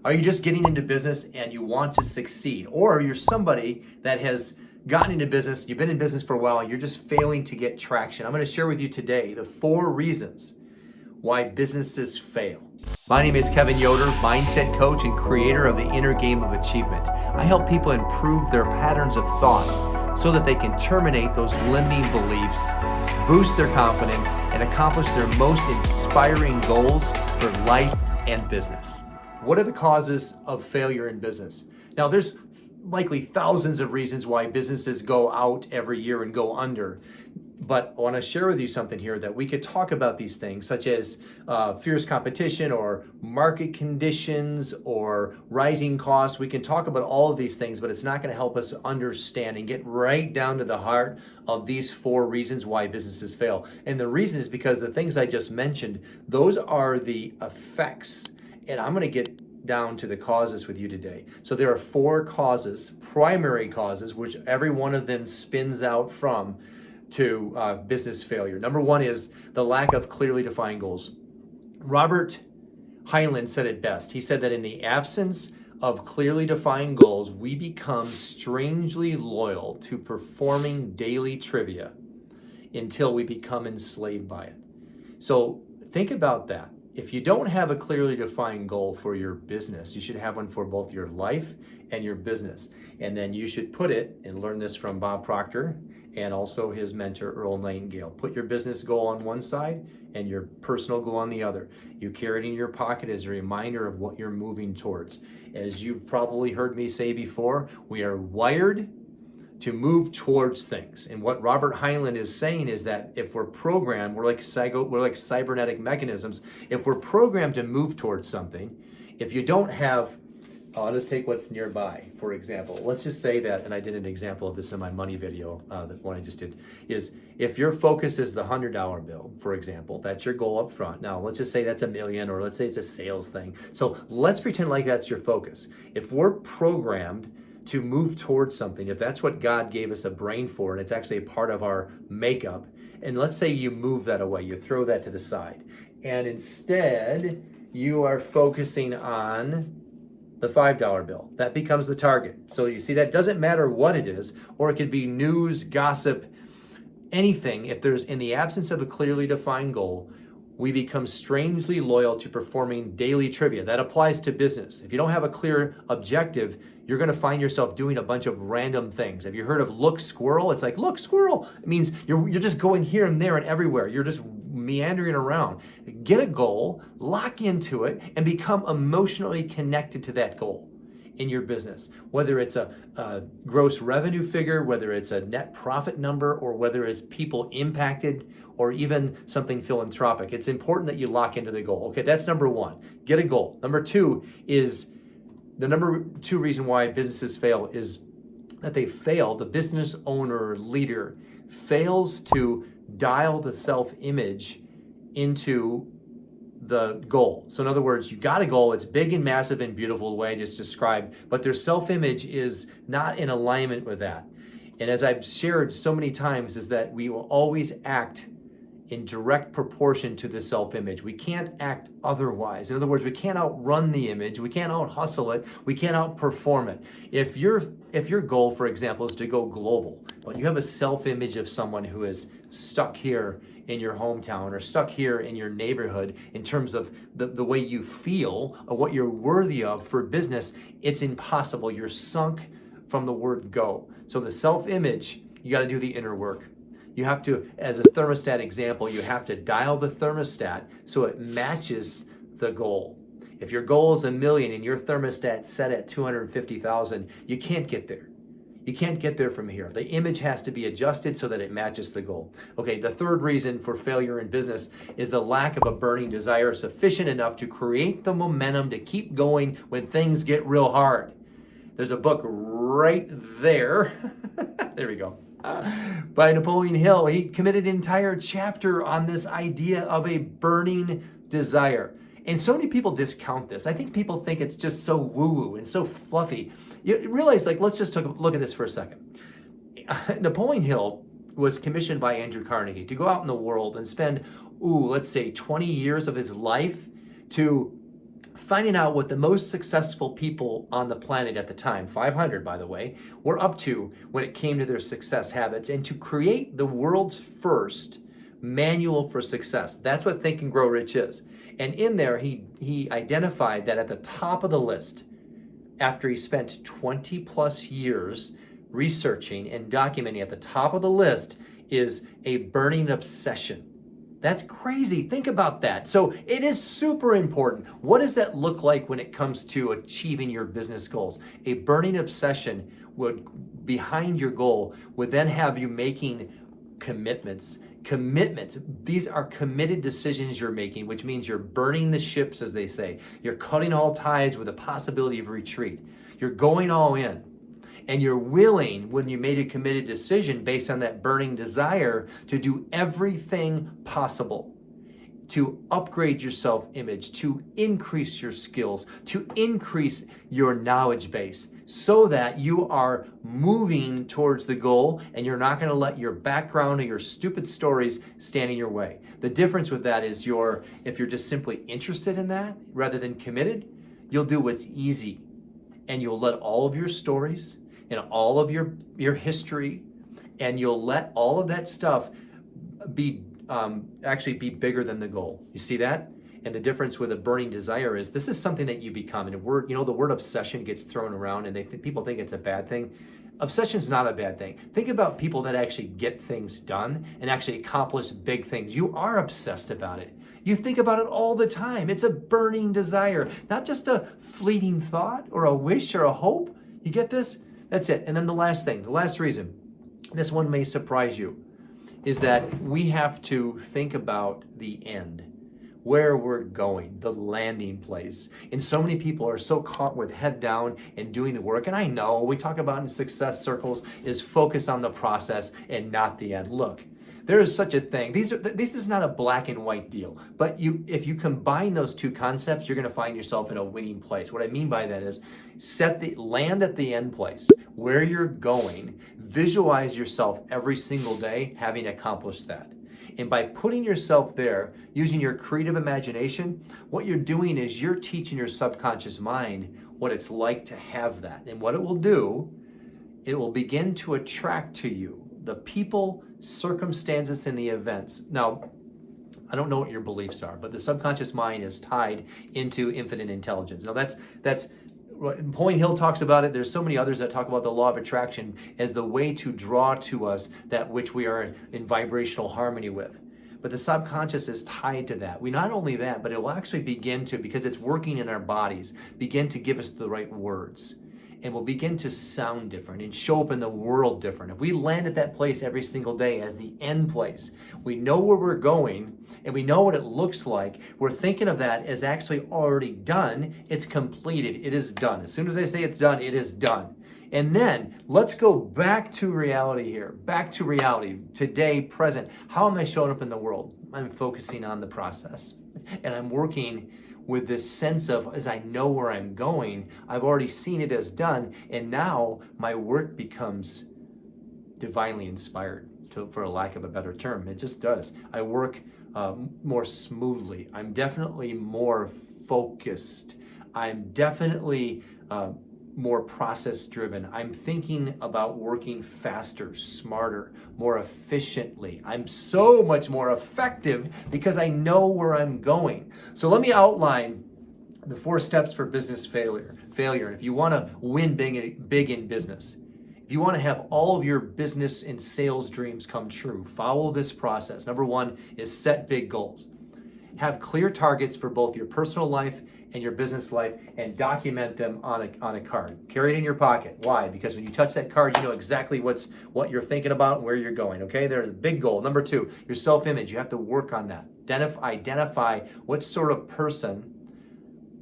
Are you just getting into business and you want to succeed? Or you're somebody that has gotten into business, you've been in business for a while, you're just failing to get traction. I'm going to share with you today the 4 reasons why businesses fail. My name is Kevin Yoder, mindset coach and creator of the Inner Game of Achievement. I help people improve their patterns of thought so that they can terminate those limiting beliefs, boost their confidence, and accomplish their most inspiring goals for life and business. What are the causes of failure in business? Now, there's likely thousands of reasons why businesses go out every year and go under. But I want to share with you something here that we could talk about these things, such as fierce competition or market conditions or rising costs. We can talk about all of these things, but it's not going to help us understand and get right down to the heart of these 4 reasons why businesses fail. And the reason is because the things I just mentioned, those are the effects. And I'm going to get down to the causes with you today. So there are 4 causes, primary causes, which every one of them spins out from to business failure. Number 1 is the lack of clearly defined goals. Robert Heinlein said it best. He said that in the absence of clearly defined goals, we become strangely loyal to performing daily trivia until we become enslaved by it. So think about that. If you don't have a clearly defined goal for your business, you should have one for both your life and your business. And then you should put it, and learn this from Bob Proctor and also his mentor, Earl Nightingale. Put your business goal on one side and your personal goal on the other. You carry it in your pocket as a reminder of what you're moving towards. As you've probably heard me say before, we are wired to move towards things. And what Robert Heinlein is saying is that if we're programmed, we're like cybernetic mechanisms. If we're programmed to move towards something, if you don't have, I'll just take what's nearby, for example. Let's just say that, and I did an example of this in my money video, the one I just did, is if your focus is the $100 bill, for example, that's your goal up front. Now, let's just say that's $1 million, or let's say it's a sales thing. So let's pretend like that's your focus. If we're programmed to move towards something, if that's what God gave us a brain for, and it's actually a part of our makeup, and let's say you move that away, you throw that to the side, and instead you are focusing on the $5 bill. That becomes the target. So you see, that doesn't matter what it is, or it could be news, gossip, anything. If there's, in the absence of a clearly defined goal, we become strangely loyal to performing daily trivia. That applies to business. If you don't have a clear objective, you're going to find yourself doing a bunch of random things. Have you heard of look squirrel? It's like, look squirrel. It means you're just going here and there and everywhere. You're just meandering around. Get a goal, lock into it, and become emotionally connected to that goal in your business. Whether it's a gross revenue figure, whether it's a net profit number, or whether it's people impacted, or even something philanthropic. It's important that you lock into the goal. Okay, that's number 1. Get a goal. Number 2 is, the number 2 reason why businesses fail is that they fail, the business owner or leader fails to dial the self-image into the goal. So in other words, you got a goal, it's big and massive and beautiful the way I just described, but their self-image is not in alignment with that. And as I've shared so many times, is that we will always act in direct proportion to the self-image. We can't act otherwise. In other words, we can't outrun the image, we can't out-hustle it, we can't outperform it. If your goal, for example, is to go global, but you have a self-image of someone who is stuck here in your hometown or stuck here in your neighborhood in terms of the way you feel or what you're worthy of for business, it's impossible. You're sunk from the word go. So the self-image, you got to do the inner work. You have to, as a thermostat example, you have to dial the thermostat so it matches the goal. If your goal is $1 million and your thermostat set at 250,000, you can't get there. You can't get there from here. The image has to be adjusted so that it matches the goal. Okay, the 3rd reason for failure in business is the lack of a burning desire sufficient enough to create the momentum to keep going when things get real hard. There's a book right there. There we go. By Napoleon Hill. He committed an entire chapter on this idea of a burning desire. And so many people discount this. I think people think it's just so woo-woo and so fluffy. You realize, like, let's just look at this for a second. Napoleon Hill was commissioned by Andrew Carnegie to go out in the world and spend, let's say 20 years of his life to finding out what the most successful people on the planet at the time, 500 by the way, were up to when it came to their success habits, and to create the world's first manual for success. That's what Think and Grow Rich is. And in there, he identified that at the top of the list, after he spent 20 plus years researching and documenting, at the top of the list is a burning obsession. That's crazy. Think about that. So it is super important. What does that look like when it comes to achieving your business goals? A burning obsession behind your goal would then have you making commitments. Commitments. These are committed decisions you're making, which means you're burning the ships, as they say. You're cutting all ties with the possibility of retreat. You're going all in. And you're willing, when you made a committed decision based on that burning desire, to do everything possible to upgrade your self-image, to increase your skills, to increase your knowledge base, so that you are moving towards the goal and you're not going to let your background or your stupid stories stand in your way. The difference with that is if you're just simply interested in that rather than committed, you'll do what's easy, and you'll let all of your stories and all of your history, and you'll let all of that stuff actually be bigger than the goal. You see that? And the difference with a burning desire is this is something that you become. And the word obsession gets thrown around, and people think it's a bad thing. Obsession is not a bad thing. Think about people that actually get things done and actually accomplish big things. You are obsessed about it. You think about it all the time. It's a burning desire, not just a fleeting thought or a wish or a hope. You get this? That's it. And then the last thing, the last reason, this one may surprise you, is that we have to think about the end, where we're going, the landing place. And so many people are so caught with head down and doing the work. And I know we talk about in success circles is focus on the process and not the end. Look, there is such a thing. This is not a black and white deal, but if you combine those two concepts, you're going to find yourself in a winning place. What I mean by that is land at the end place where you're going, visualize yourself every single day having accomplished that. And by putting yourself there, using your creative imagination, what you're doing is you're teaching your subconscious mind what it's like to have that. And what it will do, it will begin to attract to you the people, circumstances, and the events. Now, I don't know what your beliefs are, but the subconscious mind is tied into infinite intelligence. Now that's Napoleon Hill talks about it. There's so many others that talk about the law of attraction as the way to draw to us that which we are in vibrational harmony with. But the subconscious is tied to that. We not only that, but it will actually begin to, because it's working in our bodies, begin to give us the right words. And will begin to sound different and show up in the world different. If we land at that place every single day as the end place, we know where we're going and we know what it looks like. We're thinking of that as actually already done. It's completed. It is done. As soon as I say it's done, it is done. And then let's go back to reality here. Back to reality. Today, present. How am I showing up in the world? I'm focusing on the process. And I'm working with this sense of, as I know where I'm going, I've already seen it as done, and now my work becomes divinely inspired, for a lack of a better term. It just does. I work more smoothly. I'm definitely more focused. I'm definitely more process driven. I'm thinking about working faster, smarter, more efficiently. I'm so much more effective because I know where I'm going. So let me outline the 4 steps for business failure. And if you want to win big in business, if you want to have all of your business and sales dreams come true, follow this process. Number 1 is set big goals. Have clear targets for both your personal life and your business life, and document them on a card. Carry it in your pocket. Why? Because when you touch that card, you know exactly what you're thinking about and where you're going, okay? There's a big goal. Number 2, your self-image. You have to work on that. Identify what sort of person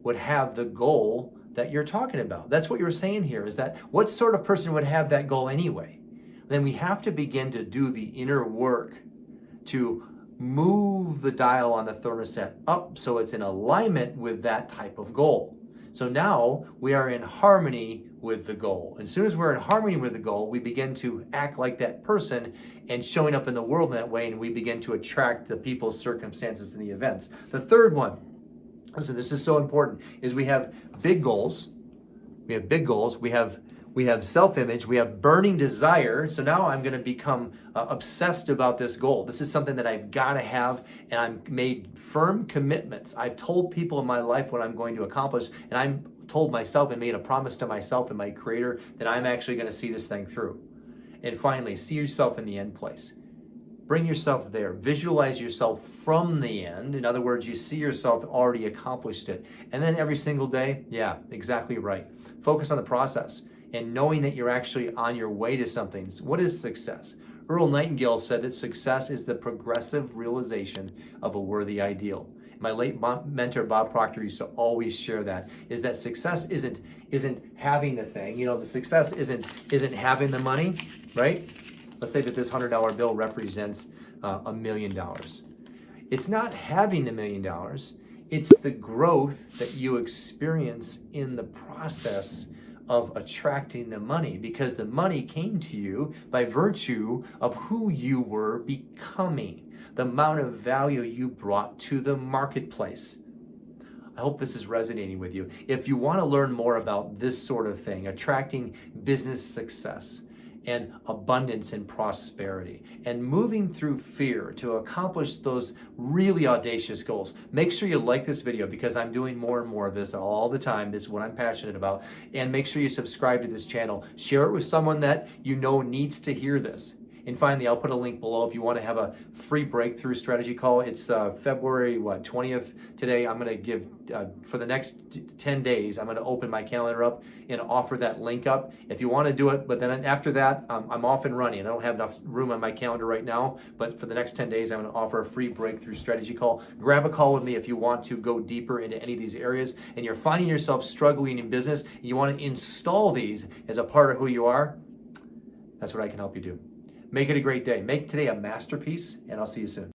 would have the goal that you're talking about. That's what you're saying here, is that what sort of person would have that goal anyway? Then we have to begin to do the inner work to move the dial on the thermostat up so it's in alignment with that type of goal. So now we are in harmony with the goal. And as soon as we're in harmony with the goal, we begin to act like that person and showing up in the world in that way, and we begin to attract the people, circumstances, and the events. The third one Listen, this is so important, is we have big goals. We have big goals. We have self-image. We have burning desire. So now I'm going to become obsessed about this goal. This is something that I've got to have, and I've made firm commitments. I've told people in my life what I'm going to accomplish, and I'm told myself and made a promise to myself and my Creator that I'm actually going to see this thing through. And finally, see yourself in the end place. Bring yourself there. Visualize yourself from the end. In other words, you see yourself already accomplished it. And then every single day, yeah, exactly right. Focus on the process and knowing that you're actually on your way to something. What is success? Earl Nightingale said that success is the progressive realization of a worthy ideal. My late mentor Bob Proctor used to always share that, is that success isn't having the thing. You know, the success isn't having the money, right? Let's say that this $100 bill represents $1 million. It's not having the $1 million. It's the growth that you experience in the process of attracting the money, because the money came to you by virtue of who you were becoming, the amount of value you brought to the marketplace. I hope this is resonating with you. If you want to learn more about this sort of thing, attracting business success and abundance and prosperity, and moving through fear to accomplish those really audacious goals, make sure you like this video, because I'm doing more and more of this all the time. This is what I'm passionate about. And make sure you subscribe to this channel. Share it with someone that you know needs to hear this. And finally, I'll put a link below if you want to have a free breakthrough strategy call. It's February 20th today. I'm going to give, for the next 10 days, I'm going to open my calendar up and offer that link up if you want to do it. But then after that, I'm off and running. I don't have enough room on my calendar right now, but for the next 10 days, I'm going to offer a free breakthrough strategy call. Grab a call with me if you want to go deeper into any of these areas and you're finding yourself struggling in business, and you want to install these as a part of who you are. That's what I can help you do. Make it a great day. Make today a masterpiece, and I'll see you soon.